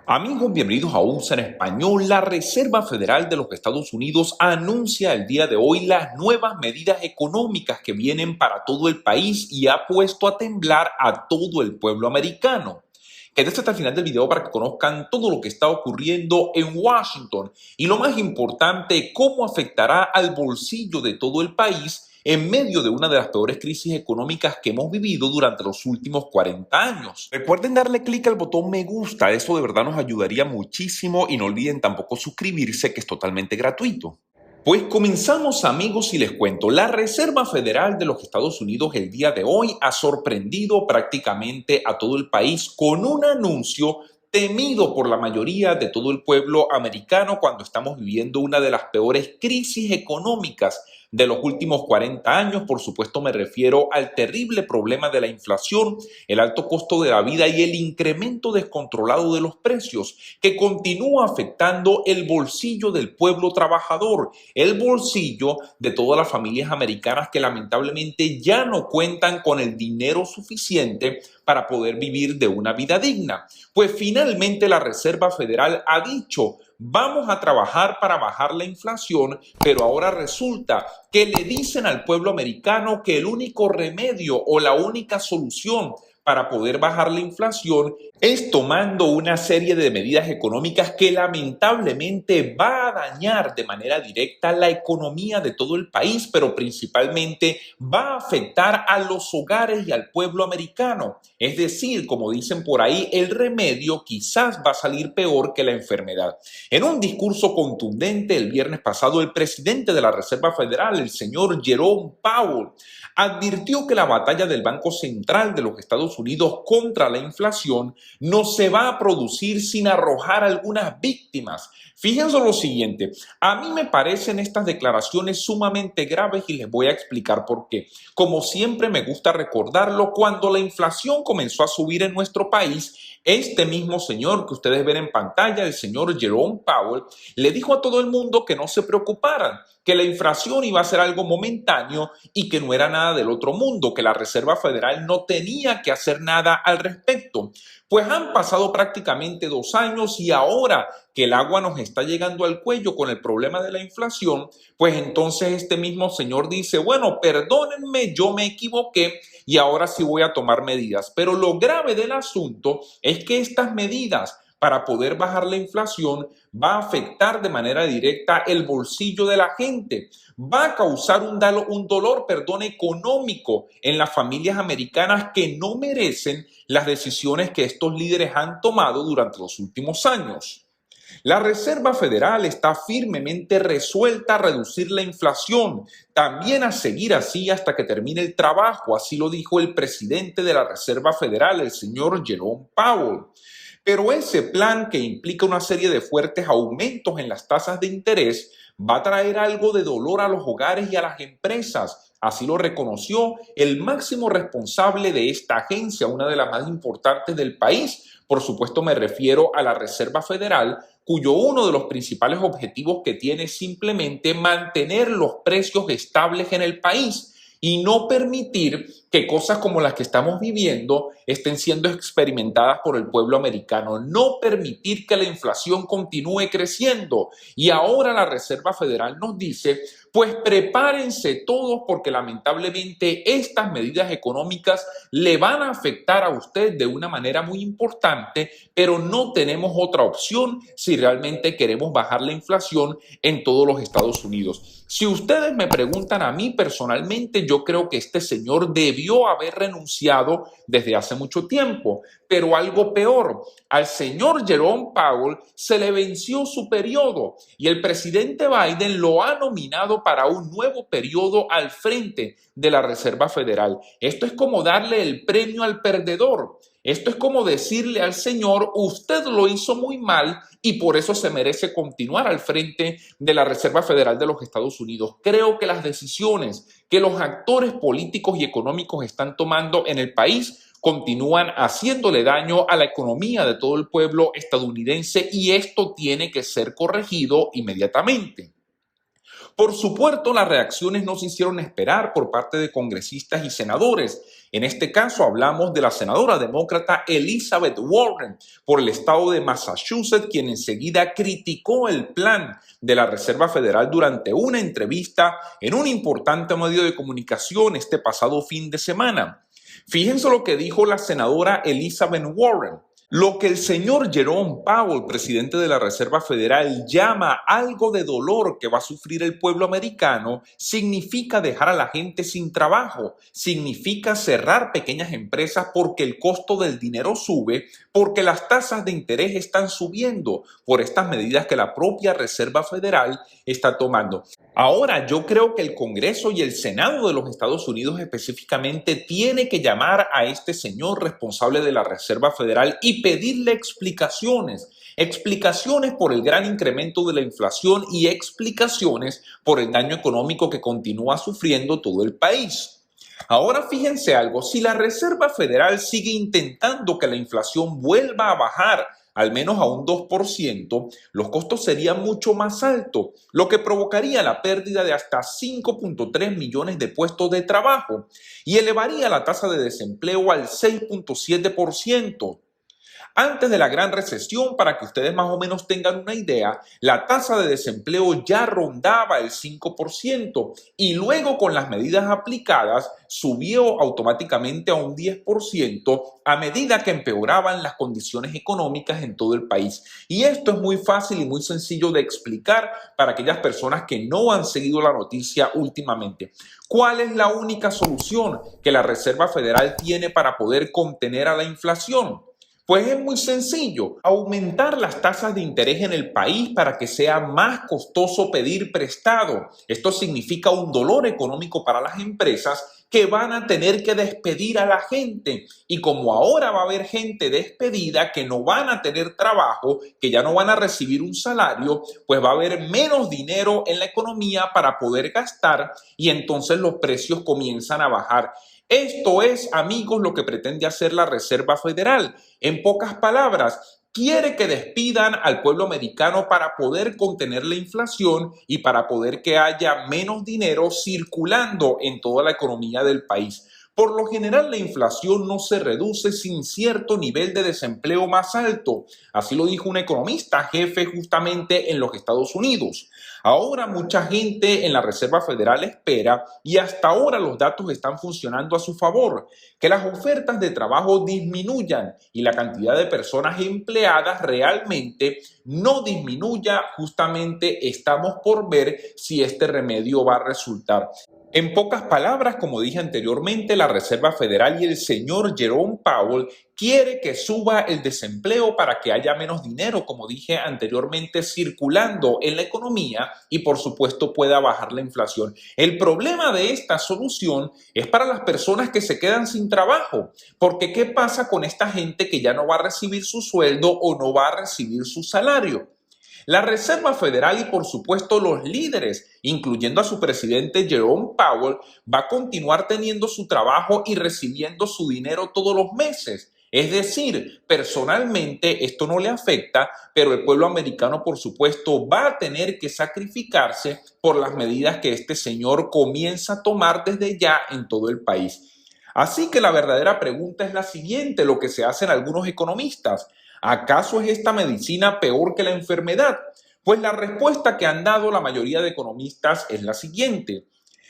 Amigos, bienvenidos a USA en Español. La Reserva Federal de los Estados Unidos anuncia el día de hoy las nuevas medidas económicas que vienen para todo el país y ha puesto a temblar a todo el pueblo americano. Quédense hasta el final del video para que conozcan todo lo que está ocurriendo en Washington y lo más importante, cómo afectará al bolsillo de todo el país en medio de una de las peores crisis económicas que hemos vivido durante los últimos 40 años. Recuerden darle clic al botón me gusta, eso de verdad nos ayudaría muchísimo y no olviden tampoco suscribirse, que es totalmente gratuito. Pues comenzamos, amigos, y les cuento. La Reserva Federal de los Estados Unidos el día de hoy ha sorprendido prácticamente a todo el país con un anuncio temido por la mayoría de todo el pueblo americano cuando estamos viviendo una de las peores crisis económicas de los últimos 40 años. Por supuesto, me refiero al terrible problema de la inflación, el alto costo de la vida y el incremento descontrolado de los precios que continúa afectando el bolsillo del pueblo trabajador, el bolsillo de todas las familias americanas que lamentablemente ya no cuentan con el dinero suficiente para poder vivir de una vida digna. Pues finalmente la Reserva Federal ha dicho: vamos a trabajar para bajar la inflación, pero ahora resulta que le dicen al pueblo americano que el único remedio o la única solución para poder bajar la inflación es tomando una serie de medidas económicas que lamentablemente va a dañar de manera directa la economía de todo el país, pero principalmente va a afectar a los hogares y al pueblo americano. Es decir, como dicen por ahí, el remedio quizás va a salir peor que la enfermedad. En un discurso contundente el viernes pasado, el presidente de la Reserva Federal, el señor Jerome Powell, advirtió que la batalla del Banco Central de los Estados Unidos contra la inflación no se va a producir sin arrojar algunas víctimas. Fíjense lo siguiente, a mí me parecen estas declaraciones sumamente graves y les voy a explicar por qué. Como siempre me gusta recordarlo, cuando la inflación comenzó a subir en nuestro país, este mismo señor que ustedes ven en pantalla, el señor Jerome Powell, le dijo a todo el mundo que no se preocuparan, que la inflación iba a ser algo momentáneo y que no era nada del otro mundo, que la Reserva Federal no tenía que hacer nada al respecto. Pues han pasado prácticamente 2 años y ahora que el agua nos está llegando al cuello con el problema de la inflación, pues entonces este mismo señor dice: bueno, perdónenme, yo me equivoqué y ahora sí voy a tomar medidas. Pero lo grave del asunto es que estas medidas para poder bajar la inflación va a afectar de manera directa el bolsillo de la gente, va a causar un dolor económico en las familias americanas que no merecen las decisiones que estos líderes han tomado durante los últimos años. La Reserva Federal está firmemente resuelta a reducir la inflación, también a seguir así hasta que termine el trabajo, así lo dijo el presidente de la Reserva Federal, el señor Jerome Powell. Pero ese plan, que implica una serie de fuertes aumentos en las tasas de interés, va a traer algo de dolor a los hogares y a las empresas. Así lo reconoció el máximo responsable de esta agencia, una de las más importantes del país. Por supuesto, me refiero a la Reserva Federal, cuyo uno de los principales objetivos que tiene es simplemente mantener los precios estables en el país y no permitir que cosas como las que estamos viviendo estén siendo experimentadas por el pueblo americano, no permitir que la inflación continúe creciendo. Y ahora la Reserva Federal nos dice: pues prepárense todos, porque lamentablemente estas medidas económicas le van a afectar a usted de una manera muy importante, pero no tenemos otra opción si realmente queremos bajar la inflación en todos los Estados Unidos. Si ustedes me preguntan a mí personalmente, yo creo que este señor debió haber renunciado desde hace mucho tiempo, pero algo peor, al señor Jerome Powell se le venció su periodo y el presidente Biden lo ha nominado para un nuevo periodo al frente de la Reserva Federal. Esto es como darle el premio al perdedor. Esto es como decirle al señor: usted lo hizo muy mal y por eso se merece continuar al frente de la Reserva Federal de los Estados Unidos. Creo que las decisiones que los actores políticos y económicos están tomando en el país continúan haciéndole daño a la economía de todo el pueblo estadounidense y esto tiene que ser corregido inmediatamente. Por supuesto, las reacciones no se hicieron esperar por parte de congresistas y senadores. En este caso hablamos de la senadora demócrata Elizabeth Warren por el estado de Massachusetts, quien enseguida criticó el plan de la Reserva Federal durante una entrevista en un importante medio de comunicación este pasado fin de semana. Fíjense lo que dijo la senadora Elizabeth Warren. Lo que el señor Jerome Powell, presidente de la Reserva Federal, llama algo de dolor que va a sufrir el pueblo americano, significa dejar a la gente sin trabajo, significa cerrar pequeñas empresas porque el costo del dinero sube, porque las tasas de interés están subiendo por estas medidas que la propia Reserva Federal está tomando. Ahora, yo creo que el Congreso y el Senado de los Estados Unidos específicamente tiene que llamar a este señor responsable de la Reserva Federal y pedirle explicaciones por el gran incremento de la inflación y explicaciones por el daño económico que continúa sufriendo todo el país. Ahora fíjense algo, si la Reserva Federal sigue intentando que la inflación vuelva a bajar al menos a un 2%, los costos serían mucho más altos, lo que provocaría la pérdida de hasta 5.3 millones de puestos de trabajo y elevaría la tasa de desempleo al 6.7%. Antes de la gran recesión, para que ustedes más o menos tengan una idea, la tasa de desempleo ya rondaba el 5% y luego con las medidas aplicadas subió automáticamente a un 10% a medida que empeoraban las condiciones económicas en todo el país. Y esto es muy fácil y muy sencillo de explicar para aquellas personas que no han seguido la noticia últimamente. ¿Cuál es la única solución que la Reserva Federal tiene para poder contener a la inflación? Pues es muy sencillo, aumentar las tasas de interés en el país para que sea más costoso pedir prestado. Esto significa un dolor económico para las empresas que van a tener que despedir a la gente. Y como ahora va a haber gente despedida que no van a tener trabajo, que ya no van a recibir un salario, pues va a haber menos dinero en la economía para poder gastar y entonces los precios comienzan a bajar. Esto es, amigos, lo que pretende hacer la Reserva Federal. En pocas palabras, quiere que despidan al pueblo americano para poder contener la inflación y para poder que haya menos dinero circulando en toda la economía del país. Por lo general, la inflación no se reduce sin cierto nivel de desempleo más alto. Así lo dijo un economista jefe justamente en los Estados Unidos. Ahora mucha gente en la Reserva Federal espera, y hasta ahora los datos están funcionando a su favor, que las ofertas de trabajo disminuyan y la cantidad de personas empleadas realmente no disminuya. Justamente estamos por ver si este remedio va a resultar. En pocas palabras, como dije anteriormente, la Reserva Federal y el señor Jerome Powell quiere que suba el desempleo para que haya menos dinero, como dije anteriormente, circulando en la economía y por supuesto pueda bajar la inflación. El problema de esta solución es para las personas que se quedan sin trabajo, porque ¿qué pasa con esta gente que ya no va a recibir su sueldo o no va a recibir su salario? La Reserva Federal y por supuesto los líderes, incluyendo a su presidente Jerome Powell, va a continuar teniendo su trabajo y recibiendo su dinero todos los meses. Es decir, personalmente esto no le afecta, pero el pueblo americano por supuesto va a tener que sacrificarse por las medidas que este señor comienza a tomar desde ya en todo el país. Así que la verdadera pregunta es la siguiente, lo que se hacen algunos economistas. ¿Acaso es esta medicina peor que la enfermedad? Pues la respuesta que han dado la mayoría de economistas es la siguiente.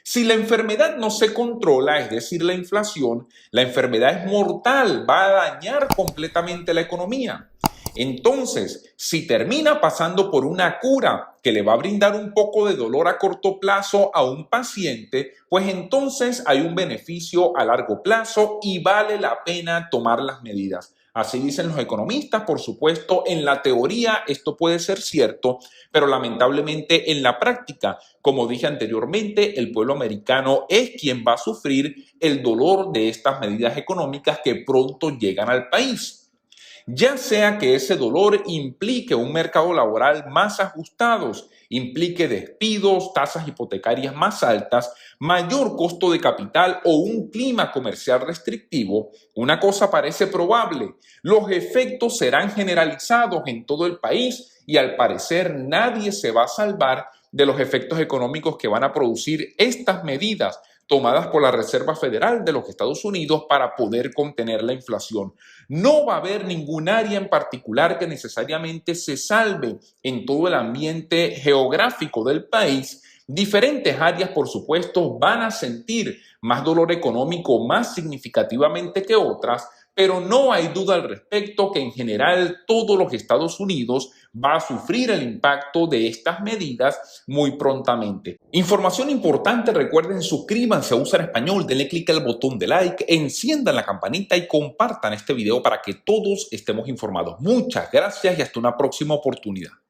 Si la enfermedad no se controla, es decir, la inflación, la enfermedad es mortal, va a dañar completamente la economía. Entonces, si termina pasando por una cura que le va a brindar un poco de dolor a corto plazo a un paciente, pues entonces hay un beneficio a largo plazo y vale la pena tomar las medidas. Así dicen los economistas, por supuesto, en la teoría esto puede ser cierto, pero lamentablemente en la práctica, como dije anteriormente, el pueblo americano es quien va a sufrir el dolor de estas medidas económicas que pronto llegan al país. Ya sea que ese dolor implique un mercado laboral más ajustados, implique despidos, tasas hipotecarias más altas, mayor costo de capital o un clima comercial restrictivo, una cosa parece probable. Los efectos serán generalizados en todo el país y al parecer nadie se va a salvar de los efectos económicos que van a producir estas medidas tomadas por la Reserva Federal de los Estados Unidos para poder contener la inflación. No va a haber ningún área en particular que necesariamente se salve en todo el ambiente geográfico del país. Diferentes áreas, por supuesto, van a sentir más dolor económico más significativamente que otras, pero no hay duda al respecto que en general todos los Estados Unidos va a sufrir el impacto de estas medidas muy prontamente. Información importante, recuerden, suscríbanse a USA en Español, denle clic al botón de like, enciendan la campanita y compartan este video para que todos estemos informados. Muchas gracias y hasta una próxima oportunidad.